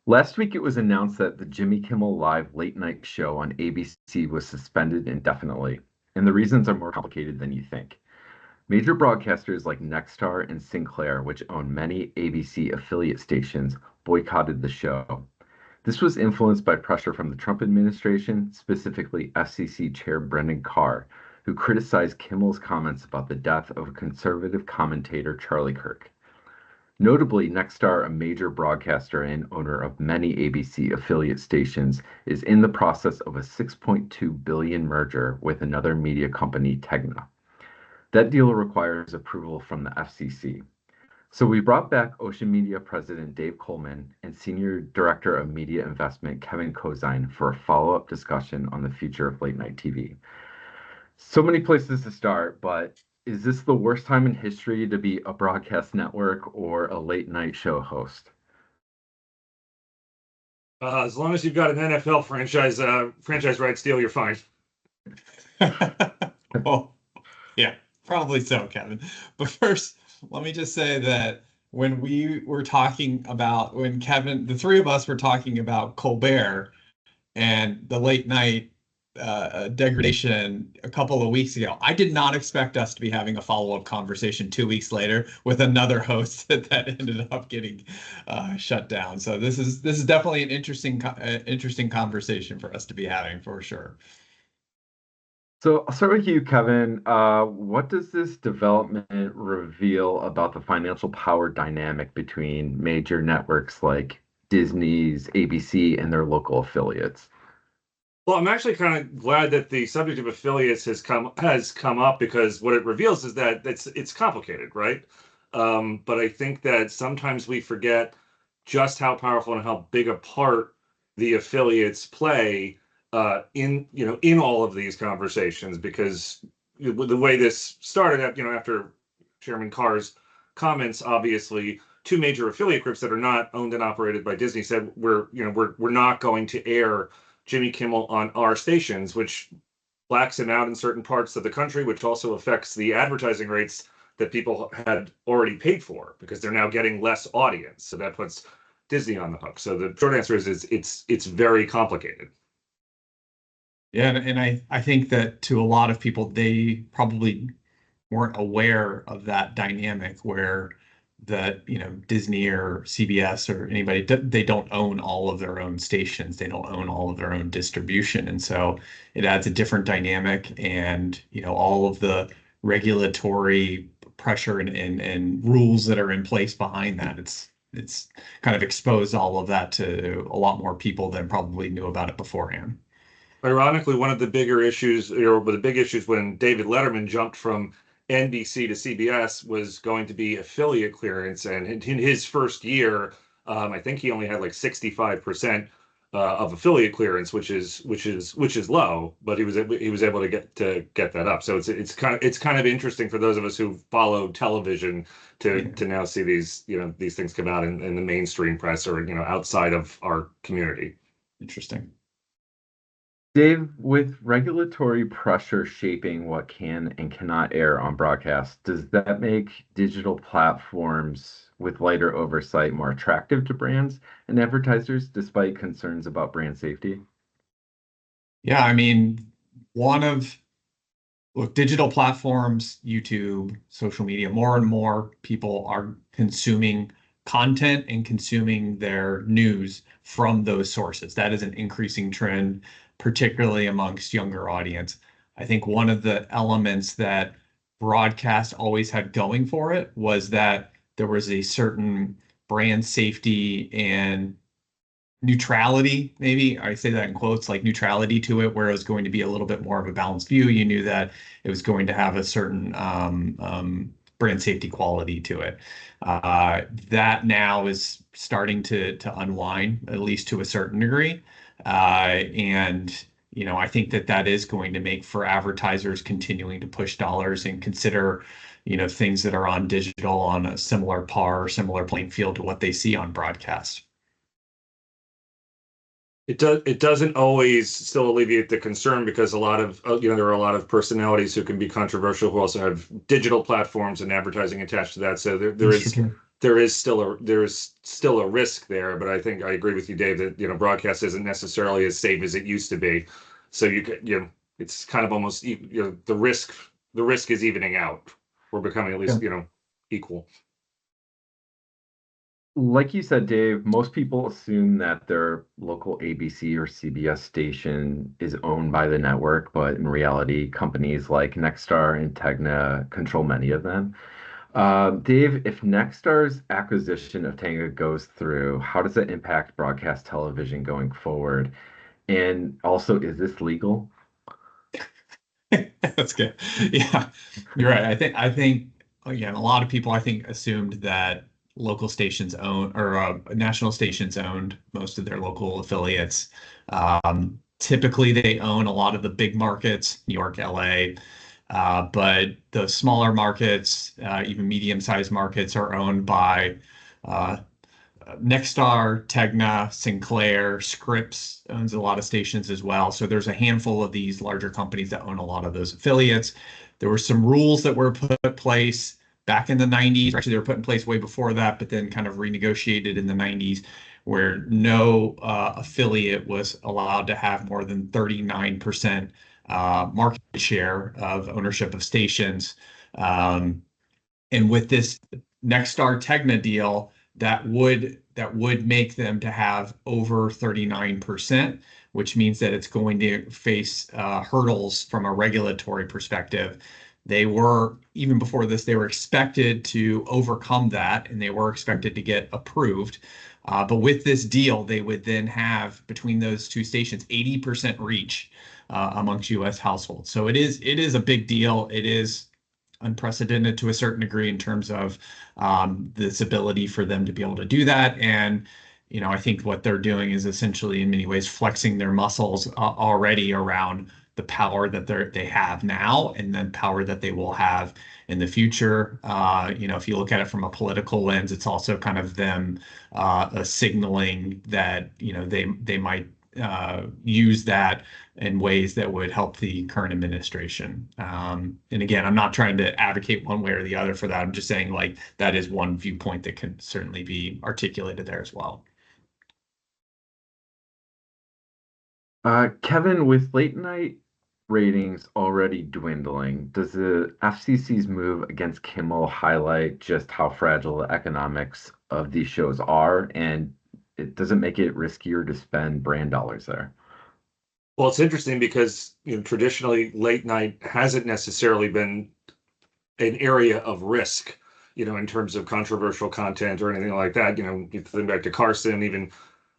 Last week, it was announced that the Jimmy Kimmel Live late night show on ABC was suspended indefinitely, and the reasons are more complicated than you think. Major broadcasters like Nexstar and Sinclair, which own many ABC affiliate stations, boycotted the show. This was influenced by pressure from the Trump administration, specifically FCC Chair Brendan Carr, who criticized Kimmel's comments about the death of a conservative commentator, Charlie Kirk. Notably, Nexstar, a major broadcaster and owner of many ABC affiliate stations, is in the process of a 6.2 billion merger with another media company, Tegna. That deal requires approval from the FCC. So we brought back Ocean Media President Dave Coleman and Senior Director of Media Investment Kevin Kozine for a follow-up discussion on the future of late night TV. So many places to start, but is this the worst time in history to be a broadcast network or a late night show host? As long as you've got an NFL franchise rights deal, you're fine. Well, yeah, probably so, Kevin. But first, let me just say that when Kevin, the three of us were talking about Colbert and the late night degradation a couple of weeks ago, I did not expect us to be having a follow-up conversation 2 weeks later with another host that ended up getting shut down. So this is definitely an interesting conversation for us to be having for sure. So I'll start with you, Kevin. What does this development reveal about the financial power dynamic between major networks like Disney's ABC and their local affiliates? Well, I'm actually kind of glad that the subject of affiliates has come up, because what it reveals is that it's complicated, right? But I think that sometimes we forget just how powerful and how big a part the affiliates play in all of these conversations, because the way this started, after Chairman Carr's comments, obviously two major affiliate groups that are not owned and operated by Disney said we're not going to air Jimmy Kimmel on our stations, which blacks him out in certain parts of the country, which also affects the advertising rates that people had already paid for, because they're now getting less audience. So that puts Disney on the hook. So the short answer is it's very complicated. Yeah, and I think that to a lot of people, they probably weren't aware of that dynamic where Disney or CBS or anybody, they don't own all of their own stations. They don't own all of their own distribution. And so it adds a different dynamic, and, all of the regulatory pressure and rules that are in place behind that. It's kind of exposed all of that to a lot more people than probably knew about it beforehand. Ironically, one of the bigger issues, or the big issues when David Letterman jumped from NBC to CBS, was going to be affiliate clearance. And in his first year, I think he only had like 65% of affiliate clearance, which is low, but he was able to get that up. So it's kind of interesting for those of us who follow television to now see these things come out in the mainstream press, or outside of our community. Interesting. Dave, with regulatory pressure shaping what can and cannot air on broadcast, does that make digital platforms with lighter oversight more attractive to brands and advertisers despite concerns about brand safety? Yeah, I mean, look, digital platforms, YouTube, social media, more and more people are consuming content and consuming their news from those sources. That is an increasing trend, particularly amongst younger audience. I think one of the elements that broadcast always had going for it was that there was a certain brand safety and neutrality, maybe I say that in quotes, like neutrality to it, where it was going to be a little bit more of a balanced view. You knew that it was going to have a certain brand safety quality to it. That now is starting to unwind, at least to a certain degree. And I think that is going to make for advertisers continuing to push dollars and consider, things that are on digital on a similar similar playing field to what they see on broadcast. It doesn't always still alleviate the concern, because a lot of there are a lot of personalities who can be controversial, who also have digital platforms and advertising attached to that. So there there's still a risk there, but I think I agree with you, Dave, that broadcast isn't necessarily as safe as it used to be. So it's kind of almost the risk is evening out. We're becoming at least equal. Like you said, Dave, most people assume that their local ABC or CBS station is owned by the network, but in reality, companies like Nexstar and Tegna control many of them. Dave, if Nexstar's acquisition of Tegna goes through, how does it impact broadcast television going forward? And also, is this legal? That's good. Yeah, you're right. I think again, a lot of people I think assumed that local stations own or national stations owned most of their local affiliates. Typically, they own a lot of the big markets, New York, LA, but the smaller markets, even medium-sized markets, are owned by uh, Nexstar, Tegna, Sinclair, Scripps owns a lot of stations as well. So there's a handful of these larger companies that own a lot of those affiliates. There were some rules that were put in place back in the 90s. Actually, they were put in place way before that, but then kind of renegotiated in the 90s, where no affiliate was allowed to have more than 39% market share of ownership of stations. Um, and with this Nexstar Tegna deal, that would make them to have over 39%, which means that it's going to face hurdles from a regulatory perspective. They were, even before this, they were expected to overcome that and they were expected to get approved. But with this deal, they would then have between those two stations 80% reach amongst US households. So it is a big deal. It is unprecedented to a certain degree in terms of this ability for them to be able to do that. And I think what they're doing is essentially, in many ways, flexing their muscles already around the power that they have now, and then power that they will have in the future. If you look at it from a political lens, it's also kind of them signaling that they might use that in ways that would help the current administration. And again, I'm not trying to advocate one way or the other for that. I'm just saying like that is one viewpoint that can certainly be articulated there as well. Kevin, with late night ratings already dwindling, does the FCC's move against Kimmel highlight just how fragile the economics of these shows are, and it doesn't make it riskier to spend brand dollars there? Well, it's interesting because traditionally late night hasn't necessarily been an area of risk, in terms of controversial content or anything like that. You think back to Carson, even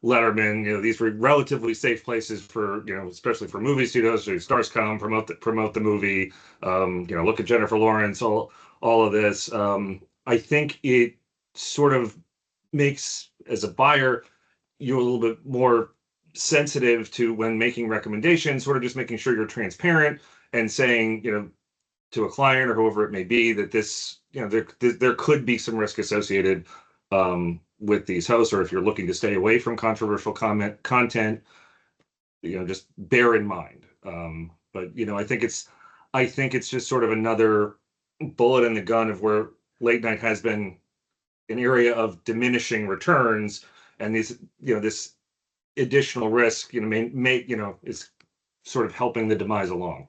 Letterman. These were relatively safe places for especially for movie studios. So stars come promote the movie. Look at Jennifer Lawrence. All of this. I think it sort of makes, as a buyer, you a little bit more sensitive to when making recommendations, sort of just making sure you're transparent and saying, to a client or whoever it may be, that this, there could be some risk associated with these hosts, or if you're looking to stay away from controversial content, just bear in mind. But I think it's just sort of another bullet in the gun of where late night has been an area of diminishing returns, and this additional risk, is sort of helping the demise along.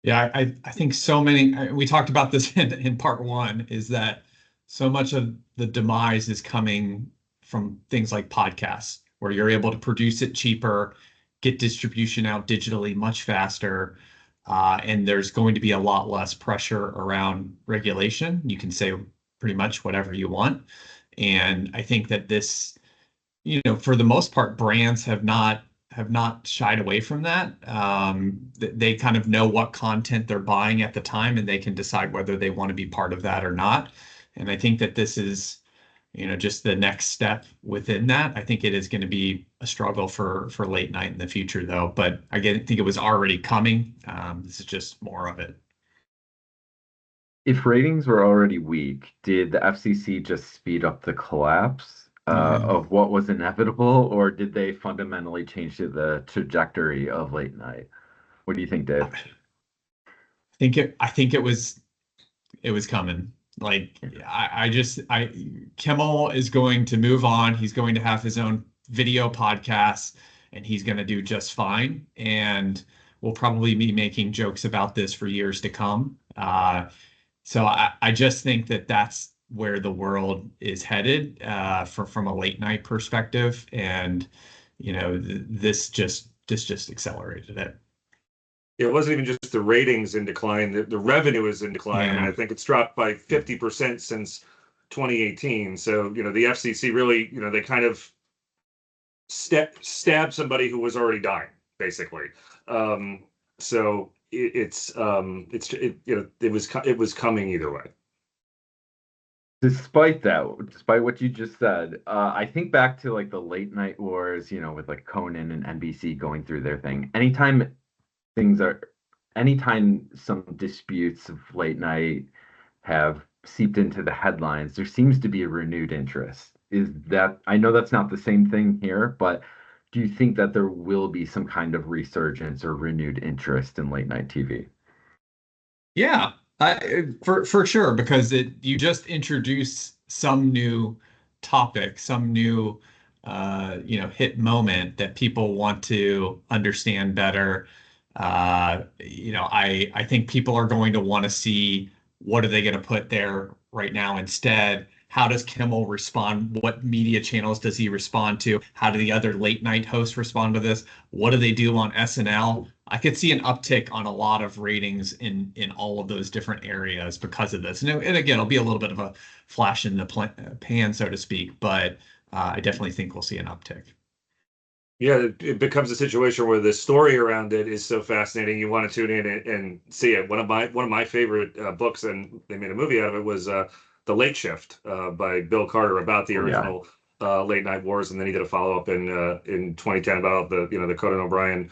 Yeah, I think so many, we talked about this in part one, is that so much of the demise is coming from things like podcasts, where you're able to produce it cheaper, get distribution out digitally much faster, and there's going to be a lot less pressure around regulation. You can say pretty much whatever you want. And I think that this, for the most part, brands have not shied away from that. They kind of know what content they're buying at the time, and they can decide whether they want to be part of that or not. And I think that this is, just the next step within that. I think it is going to be a struggle for late night in the future, though. But again, I think it was already coming. This is just more of it. If ratings were already weak, did the FCC just speed up the collapse of what was inevitable, or did they fundamentally change the trajectory of late night? What do you think, Dave? I think it was coming. Like Kimmel is going to move on. He's going to have his own video podcast, and he's going to do just fine. And we'll probably be making jokes about this for years to come. So I just think that that's where the world is headed from a late night perspective, and this just accelerated it. It wasn't even just the ratings in decline; the revenue is in decline. Yeah. I mean, I think it's dropped by 50% since 2018. So the FCC really, they kind of stabbed somebody who was already dying, basically. So it was coming either way. Despite what you just said, I think back to like the late night wars, with like Conan and NBC going through their thing. Anytime some disputes of late night have seeped into the headlines, there seems to be a renewed interest. I know that's not the same thing here, but do you think that there will be some kind of resurgence or renewed interest in late night TV? Yeah, for sure, because you just introduce some new topic, some new hit moment that people want to understand better. I think people are going to want to see what are they going to put there right now instead. How does Kimmel respond? What media channels does he respond to? How do the other late night hosts respond to this? What do they do on SNL? I could see an uptick on a lot of ratings in all of those different areas because of this. And again, it'll be a little bit of a flash in the pan, so to speak, but I definitely think we'll see an uptick. Yeah, it becomes a situation where the story around it is so fascinating. You want to tune in and see it. One of my favorite books, and they made a movie out of it, was The Late Shift by Bill Carter, about the original late night wars, and then he did a follow up in 2010 about the Conan O'Brien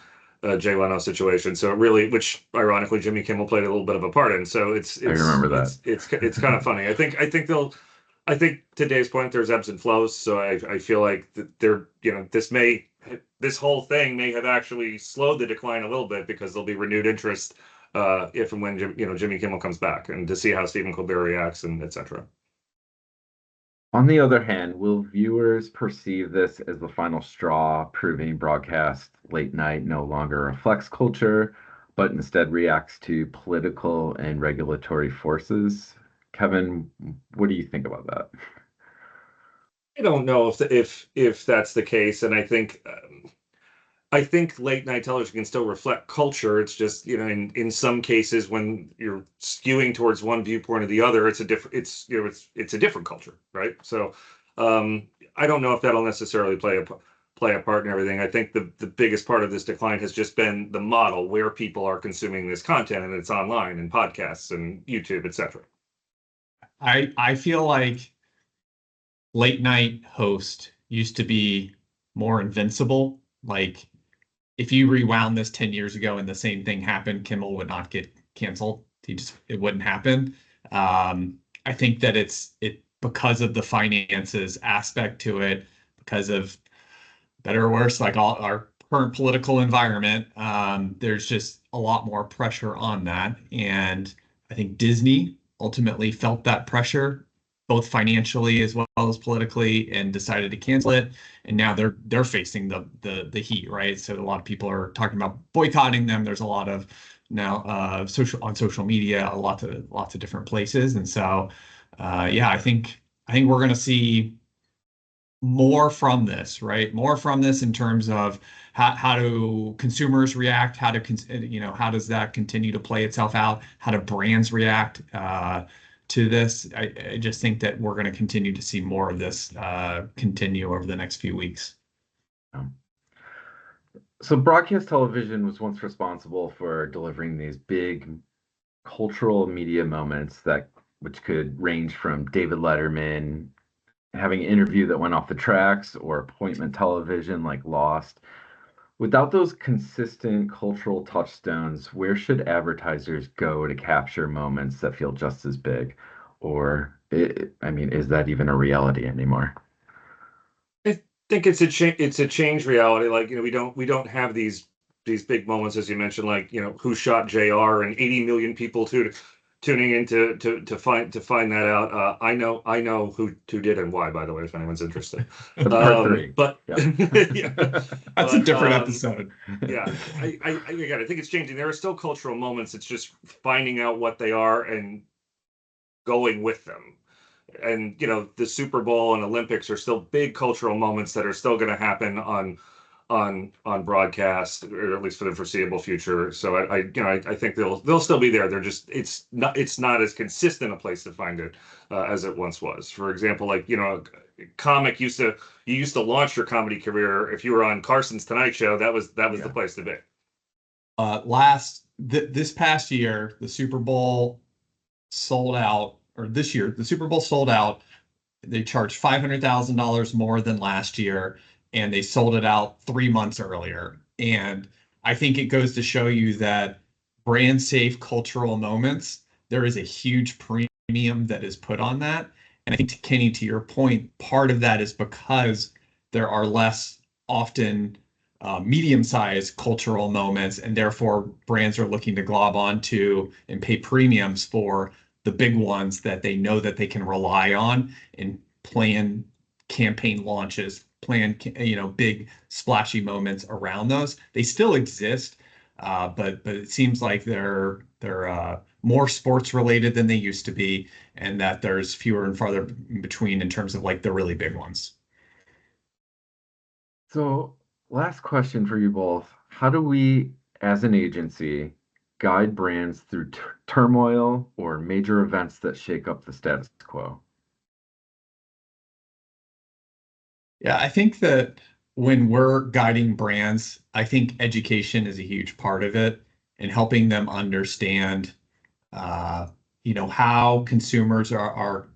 Jay Leno situation. So it really, which ironically Jimmy Kimmel played a little bit of a part in. So I remember that. It's kind of funny. I think to Dave's point, there's ebbs and flows. So I feel like this whole thing may have actually slowed the decline a little bit because there'll be renewed interest if and when Jimmy Kimmel comes back, and to see how Stephen Colbert reacts, and etc. On the other hand, will viewers perceive this as the final straw, proving broadcast late night no longer reflects culture, but instead reacts to political and regulatory forces? Kevin, what do you think about that? I don't know if that's the case, and I think late night television can still reflect culture. It's just in some cases when you're skewing towards one viewpoint or the other, it's a different culture, right? So I don't know if that'll necessarily play a part in everything. I think the biggest part of this decline has just been the model where people are consuming this content, and it's online and podcasts and YouTube, etc. I feel like late night host used to be more invincible. Like if you rewound this 10 years ago and the same thing happened, Kimmel would not get canceled. It wouldn't happen. I think that it because of the finances aspect to it, because of better or worse, like all our current political environment, there's just a lot more pressure on that. And I think Disney ultimately felt that pressure, both financially as well as politically, and decided to cancel it. And now they're facing the heat, right? So a lot of people are talking about boycotting them. There's a lot of now on social media, lots of different places. And so I think we're going to see more from this, right? More from this in terms of how do consumers react? How does that continue to play itself out? How do brands react to this? I just think that we're going to continue to see more of this continue over the next few weeks. So broadcast television was once responsible for delivering these big cultural media moments which could range from David Letterman having an interview that went off the tracks or appointment television like Lost. Without those consistent cultural touchstones, where should advertisers go to capture moments that feel just as big? Or, is that even a reality anymore? I think it's a change reality. Like we don't have these big moments, as you mentioned, like who shot JR and 80 million people tuning in to find that out. I know who did and why, by the way, if anyone's interested. That's part 3. But Yeah. That's a different episode. Yeah, again, I think it's changing. There are still cultural moments. It's just finding out what they are and going with them. And the Super Bowl and Olympics are still big cultural moments that are still going to happen on broadcast, or at least for the foreseeable future. So I think they'll still be there. They're just it's not as consistent a place to find it as it once was. For example, like comic you used to launch your comedy career if you were on Carson's Tonight Show. That was the place to be. This past year, the Super Bowl sold out, or this year, the Super Bowl sold out. They charged $500,000 more than last year, and they sold it out 3 months earlier. And I think it goes to show you that brand safe cultural moments, there is a huge premium that is put on that. And I think, Kenny, to your point, part of that is because there are less often medium-sized cultural moments, and therefore brands are looking to glob onto and pay premiums for the big ones that they know that they can rely on and plan campaign launches, plan big splashy moments around those. They still exist, but it seems like they're more sports related than they used to be, and that there's fewer and farther in between in terms of like the really big ones. So, last question for you both. How do we, as an agency, guide brands through turmoil or major events that shake up the status quo? Yeah, I think that when we're guiding brands, I think education is a huge part of it, and helping them understand, how consumers are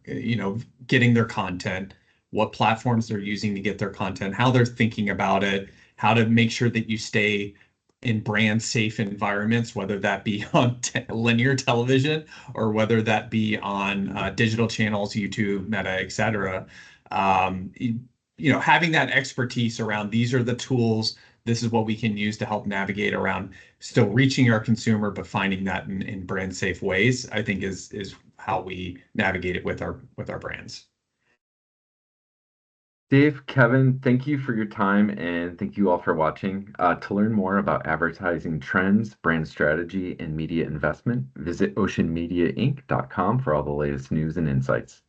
getting their content, what platforms they're using to get their content, how they're thinking about it, how to make sure that you stay in brand safe environments, whether that be on linear television or whether that be on digital channels, YouTube, Meta, etc. Having that expertise around these are the tools, this is what we can use to help navigate around still reaching our consumer, but finding that in brand safe ways, I think is how we navigate it with our brands. Dave, Kevin, thank you for your time, and thank you all for watching. To learn more about advertising trends, brand strategy, and media investment, visit oceanmediainc.com for all the latest news and insights.